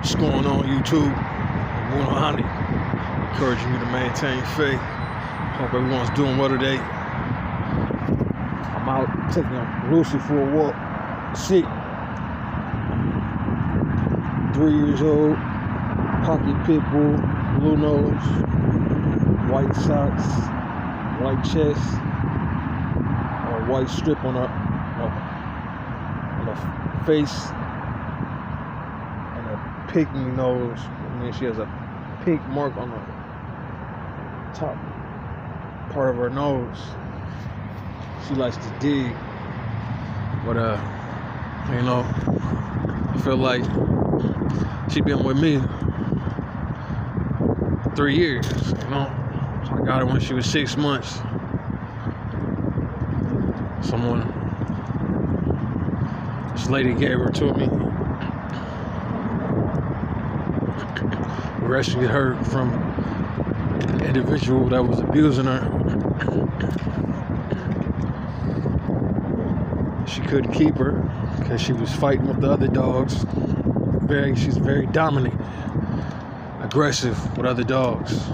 What's going on, YouTube? Bruno Honey, encouraging you to maintain faith. Hope everyone's doing well today. I'm out taking Lucy for a walk. She 3 years old, pocket pit bull, blue nose, white socks, white chest, a white strip on her face, and a pinky nose. I mean, she has a pink mark on the top part of her nose. She likes to dig, but I feel like she been with me 3 years, So I got her when she was 6 months. This lady gave her to me. Rescued her from an individual that was abusing her. She couldn't keep her because she was fighting with the other dogs. She's very dominant, aggressive with other dogs.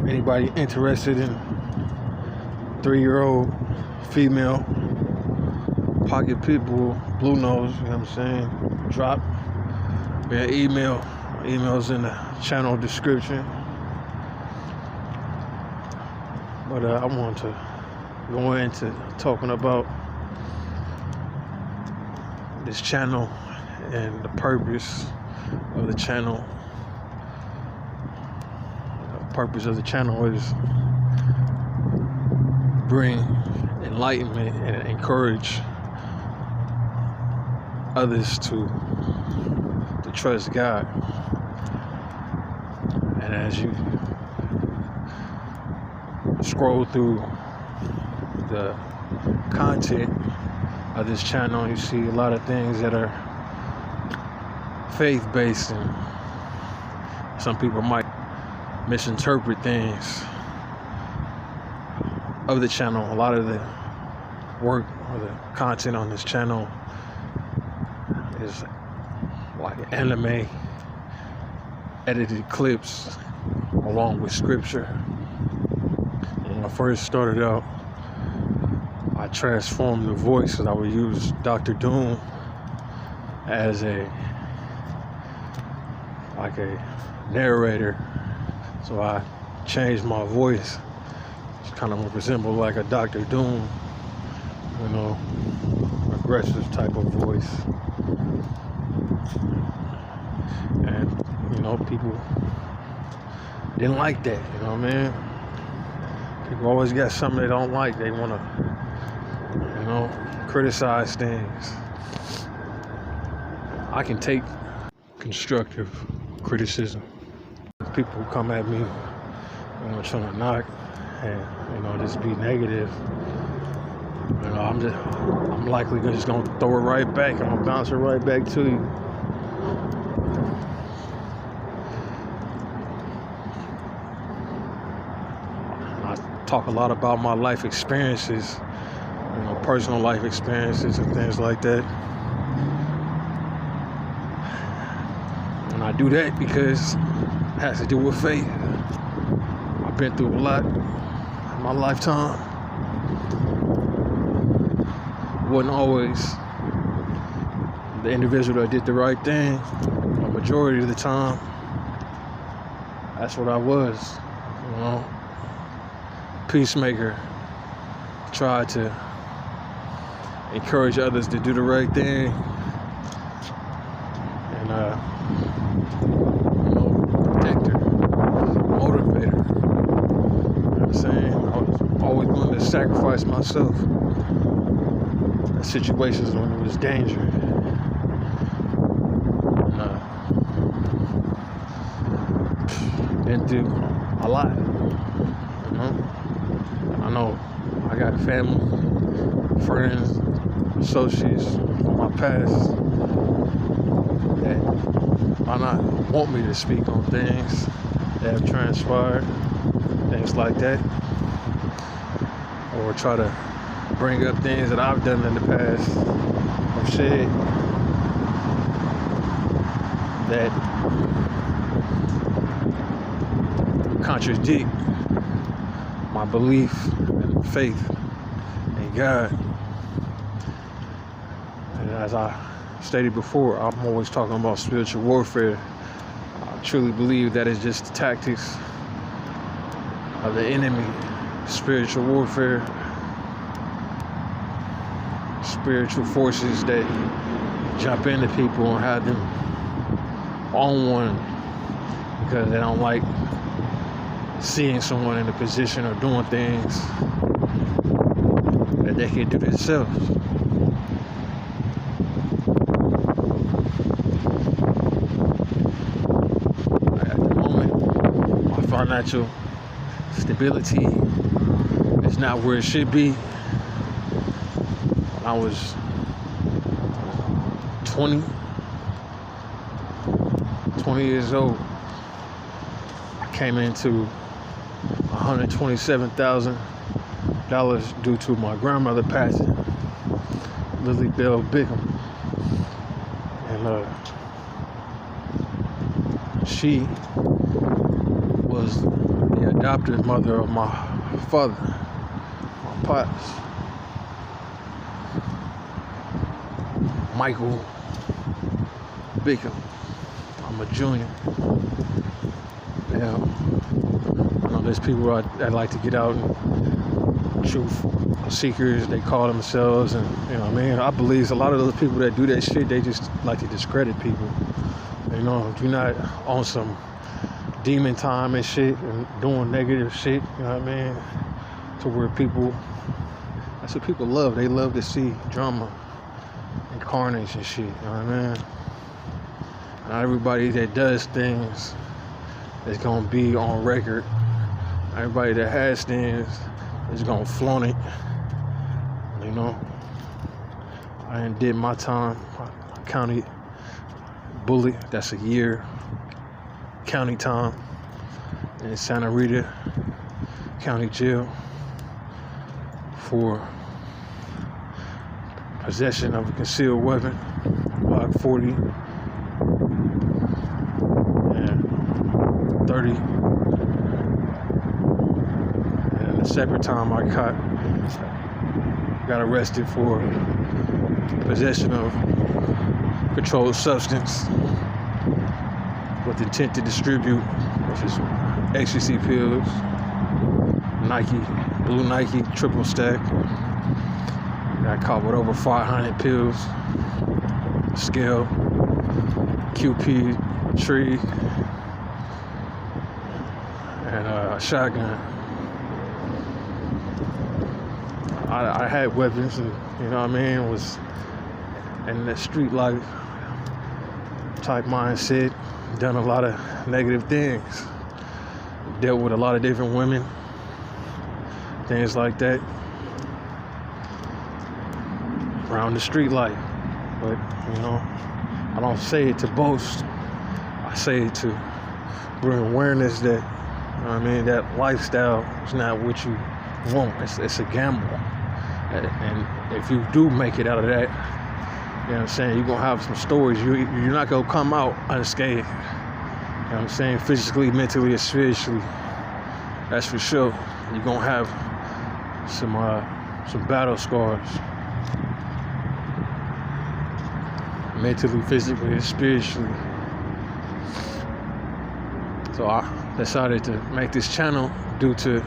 Anybody interested in 3-year-old female pocket pit bull, blue nose, you know what I'm saying? Drop me an email. Email's in the channel description. But I want to go into talking about this channel and the purpose of the channel. The purpose of the channel is bring enlightenment and encourage others to trust God. And as you scroll through the content of this channel, you see a lot of things that are faith-based, and some people might misinterpret things of the channel. A lot of the work or the content on this channel is like anime edited clips along with scripture. When I first started out, I transformed the voice, and I would use Dr. Doom as a narrator. So I changed my voice to kind of resemble like a Dr. Doom, aggressive type of voice. And people didn't like that, People always got something they don't like. They want to, criticize things. I can take constructive criticism. People come at me, trying to knock and, just be negative. I'm likely just gonna throw it right back. I'm gonna bounce it right back to you. Talk a lot about my life experiences, personal life experiences and things like that. And I do that because it has to do with faith. I've been through a lot in my lifetime. Wasn't always the individual that did the right thing. The majority of the time, that's what I was, peacemaker. Try to encourage others to do the right thing, and protector, motivator. You know what I'm saying? I was always willing to sacrifice myself in situations when it was danger. Been through a lot, I know I got family, friends, associates from my past that might not want me to speak on things that have transpired, things like that, or try to bring up things that I've done in the past or said that contradict my belief and faith in God. And as I stated before, I'm always talking about spiritual warfare. I truly believe that it's just the tactics of the enemy. Spiritual warfare, spiritual forces that jump into people and have them on one because they don't like seeing someone in a position or doing things that they can do themselves. At the moment, my financial stability is not where it should be. When I was 20 years old, I came into $127,000 due to my grandmother passing, Lily Bell Bickham. And she was the adopted mother of my father, my pops, Michael Bickham. I'm a junior. Now, I know there's people that like to get out and truth seekers, they call themselves, and you know what I mean? I believe a lot of those people that do that shit, they just like to discredit people. You know, you're not on some demon time and shit and doing negative shit, you know what I mean? To where people, that's what people love. They love to see drama and carnage and shit, you know what I mean? Not everybody that does things is gonna be on record. Everybody that has things is gonna flaunt it. You know, I did my time. County bully. That's a year county time in Santa Rita County Jail for possession of a concealed weapon, Glock 40 and 30. And a separate time I got arrested for possession of controlled substance with intent to distribute, which is ecstasy pills, Nike, blue Nike, triple stack. Got caught with over 500 pills, scale, QP, tree, and a shotgun. I had weapons, and you know what I mean, was in the street life type mindset, done a lot of negative things, dealt with a lot of different women, things like that, around the street life. But you know, I don't say it to boast. I say it to bring awareness that, you know what I mean, that lifestyle is not what you want. It's a gamble. And if you do make it out of that, you know what I'm saying, you're going to have some stories. You're not going to come out unscathed. You know what I'm saying? Physically, mentally, and spiritually. That's for sure. You're going to have some battle scars. Mentally, physically, and spiritually. So I decided to make this channel due to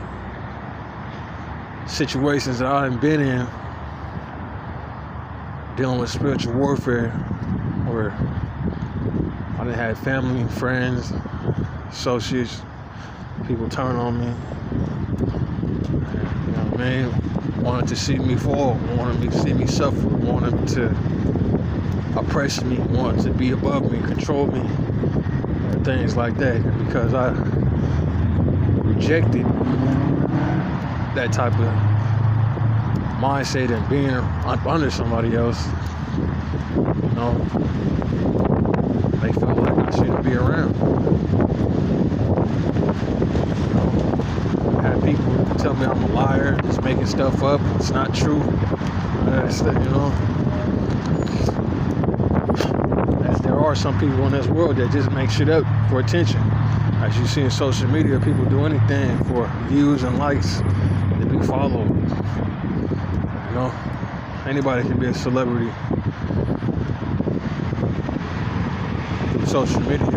situations that I've been in, dealing with spiritual warfare, where I done had family, friends, associates, people turn on me, you know what I mean, wanted to see me fall, wanted to see me suffer, wanted to oppress me, wanted to be above me, control me, and things like that. And because I rejected that type of mindset and being under somebody else, you know, they felt like I shouldn't be around. You know, I had people tell me I'm a liar, just making stuff up. It's not true. As there are some people in this world that just make shit up for attention. As you see in social media, people do anything for views and likes to be followed. Anybody can be a celebrity through social media.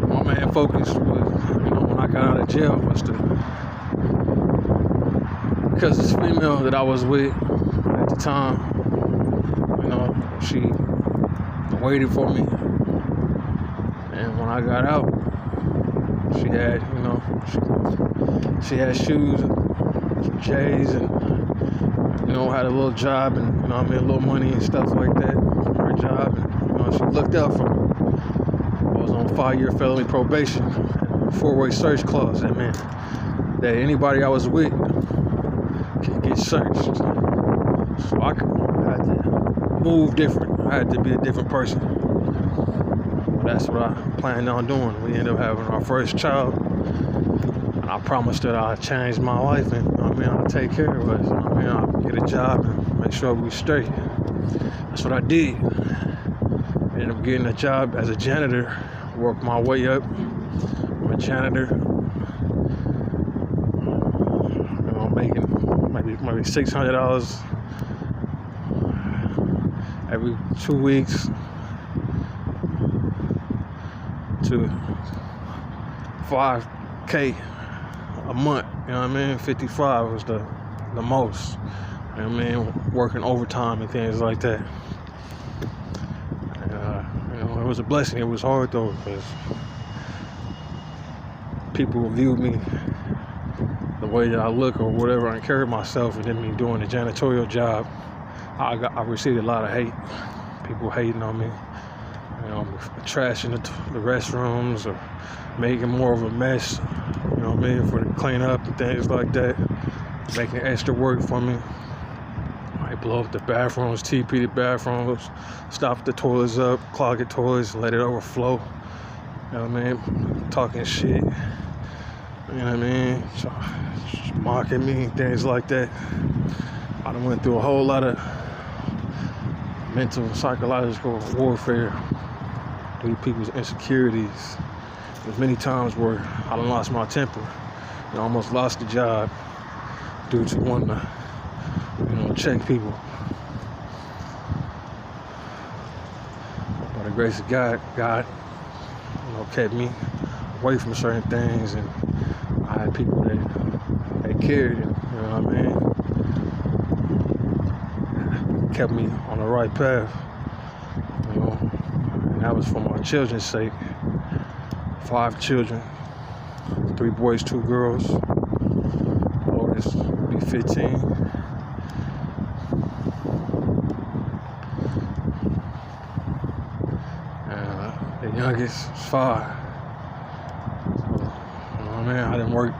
My main focus was, when I got out of jail, was because this female that I was with at the time, she waited for me, and when I got out, she had, she had shoes and some J's, and had a little job, and a little money and stuff like that from her job, and she looked out for me. I was on 5-year felony probation, 4-way search clause. That meant that anybody I was with could get searched. So I had to move different. I had to be a different person. That's what I planned on doing. We ended up having our first child, and I promised that I'd change my life, and I'd take care of us. I'd get a job and make sure we straight. That's what I did. Ended up getting a job as a janitor. Worked my way up. I'm a janitor. Making maybe $600 every 2 weeks to $5K a month. 55 was the most. Working overtime and things like that. It was a blessing. It was hard though, because people viewed me the way that I look or whatever I carry myself, and then me doing the janitorial job, I received a lot of hate. People hating on me, trashing the restrooms or making more of a mess, for the cleanup and things like that, making extra work for me. I blow up the bathrooms, TP the bathrooms, stop the toilets up, clog the toilets, and let it overflow. Talking shit. Just mocking me, things like that. I done went through a whole lot of mental and psychological warfare due to people's insecurities. There's many times where I done lost my temper. Almost lost the job due to wanting to, check people. By the grace of God, kept me away from certain things, and I had people that cared, kept me on the right path, and that was for my children's sake. 5 children, 3 boys, 2 girls. Oldest will be 15. The youngest is 5. I done worked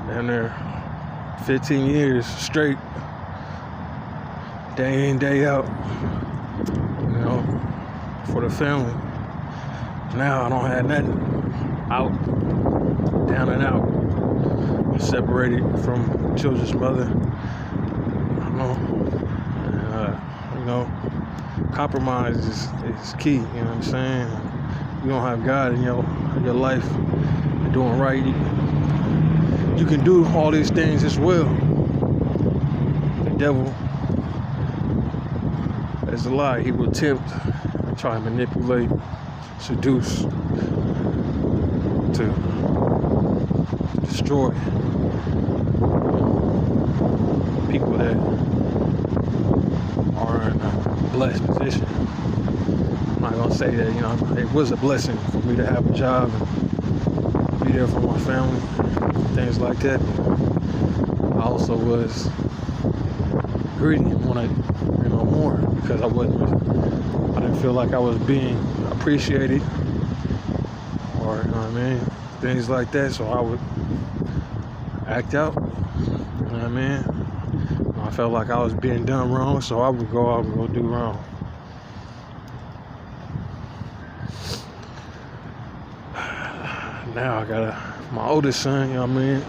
down there 15 years straight, day in, day out, for the family. Now I don't have nothing. Out, down and out. I'm separated from children's mother. Compromise is key. You know what I'm saying? You don't have God in your life. You're doing right. You can do all these things as well. The devil is a lie. He will tempt, try and manipulate, seduce, to destroy people that are in a blessed position. I'm not gonna say that, it was a blessing for me to have a job and be there for my family, things like that. I also was greedy and wanted, more, because I didn't feel like I was being appreciated, or things like that. So I would act out. I felt like I was being done wrong, so I would go out and go do wrong. Now I got my oldest son, you know what I mean?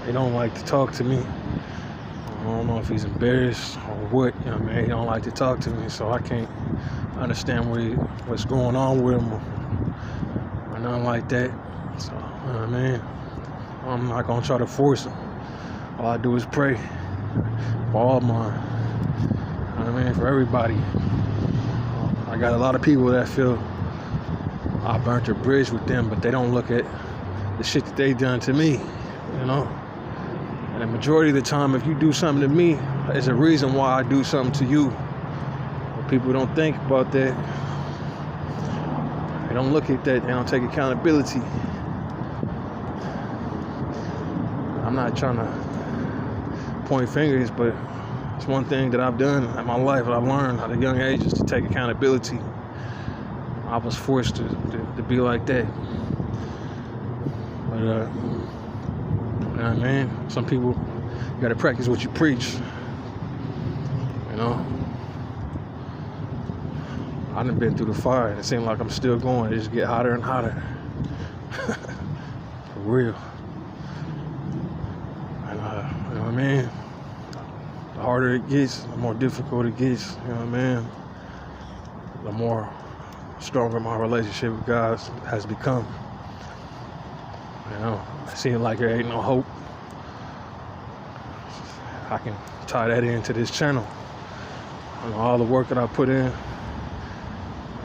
He don't like to talk to me. I don't know if he's embarrassed or what, you know what I mean? He don't like to talk to me, so I can't understand what's going on with him or nothing like that. So, you know what I mean? I'm not gonna try to force him. All I do is pray for all mine. You know what I mean? For everybody. I got a lot of people that feel I burnt a bridge with them, but they don't look at the shit that they done to me, you know? And the majority of the time, if you do something to me, there's a reason why I do something to you. But people don't think about that. They don't look at that. They don't take accountability. I'm not trying to point fingers, but it's one thing that I've done in my life that I've learned at a young age is to take accountability. I was forced to be like that. But, you know what I mean? Some people, you gotta practice what you preach. You know? I done been through the fire, and it seems like I'm still going. It just get hotter and hotter. For real. And, you know what I mean? The harder it gets, the more difficult it gets. You know what I mean? The more stronger my relationship with God has become. You know, it seems like there ain't no hope. I can tie that into this channel. You know, all the work that I put in,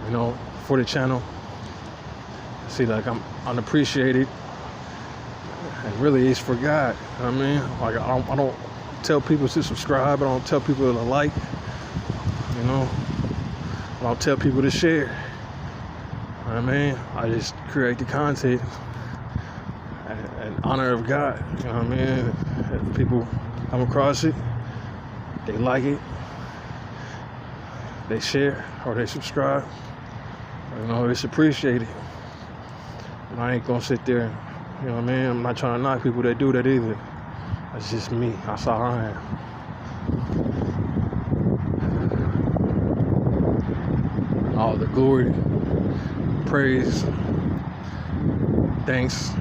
you know, for the channel. I see like I'm unappreciated. And really it's for God. You know what I mean? Like I don't tell people to subscribe. I don't tell people to like. You know, I don't tell people to share. You know what I mean? I just create the content in honor of God. You know what I mean? If people come across it, they like it, they share, or they subscribe. You know, it's appreciated. And I ain't gonna sit there, you know what I mean? I'm not trying to knock people that do that either. That's just me. That's how I am. All the glory, praise, thanks,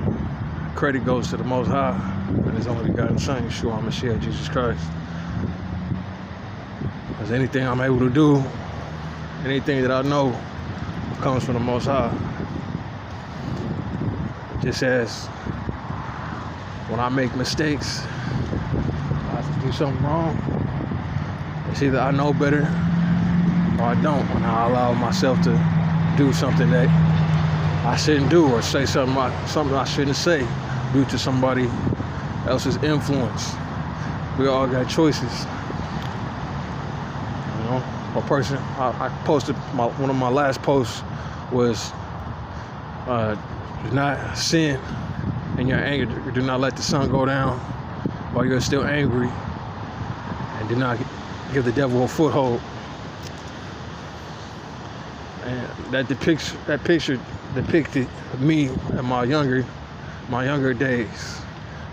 credit goes to the Most High and His only begotten Son, Yeshua HaMashiach, Jesus Christ. Because anything I'm able to do, anything that I know comes from the Most High. Just as when I make mistakes, I have to do something wrong. It's either I know better or I don't, when I allow myself to do something that I shouldn't do or say something I shouldn't say due to somebody else's influence. We all got choices. You know, a person, I posted, one of my last posts was, do not sin in your anger. Do not let the sun go down while you're still angry. And do not give the devil a foothold. And that picture depicted me in my younger days.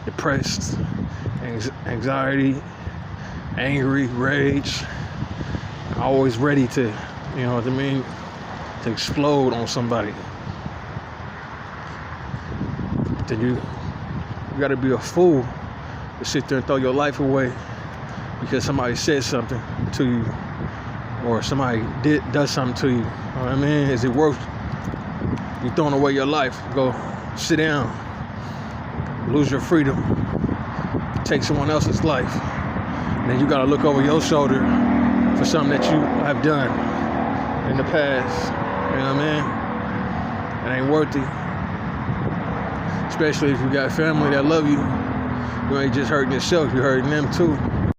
Depressed, anxiety, angry, rage. Always ready to, you know what I mean, to explode on somebody. Then you gotta be a fool to sit there and throw your life away because somebody said something to you or somebody does something to you. You know what I mean? Is it worth you throwing away your life? Go sit down, lose your freedom, take someone else's life, and then you gotta look over your shoulder for something that you have done in the past. You know what I mean? It ain't worth it. Especially if you got family that love you. You ain't just hurting yourself, you're hurting them too.